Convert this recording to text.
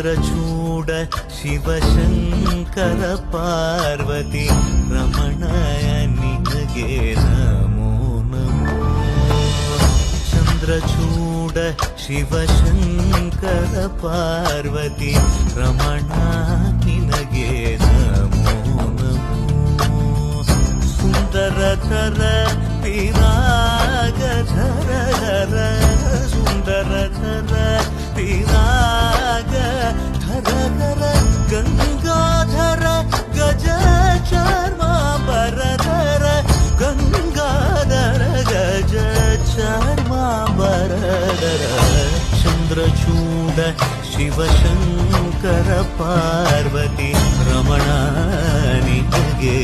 ಚಂದ್ರಚೂಡ ಶಿವಶಂಕರ ಪಾರ್ವತಿ ರಮಣಯ ನಿನಗೆ ನಮೋ ನಮೋ. ಚಂದ್ರಚೂಡ ಶಿವಶಂಕರ ಪಾರ್ವತಿ ರಮಣ ನಿನಗೆ ನಮೋ ನಮೋ. ಸುಂದರತರ ಪಿರಾಗಧರ ಹರ ಸುಂದರತರ ಪಿರಾಗ ಧರ ಹರ ಗಂಗಾಧರ ಗಜ ಚಾರ್ಮಾಂಬರಧರ ಗಂಗಾಧರ ಗಜ ಚಾರ್ಮಾಂಬರಧರ. ಚಂದ್ರಚೂಡ ಶಿವಶಂಕರ ಪಾರ್ವತಿ ರಮಣ ನಿನಗೆ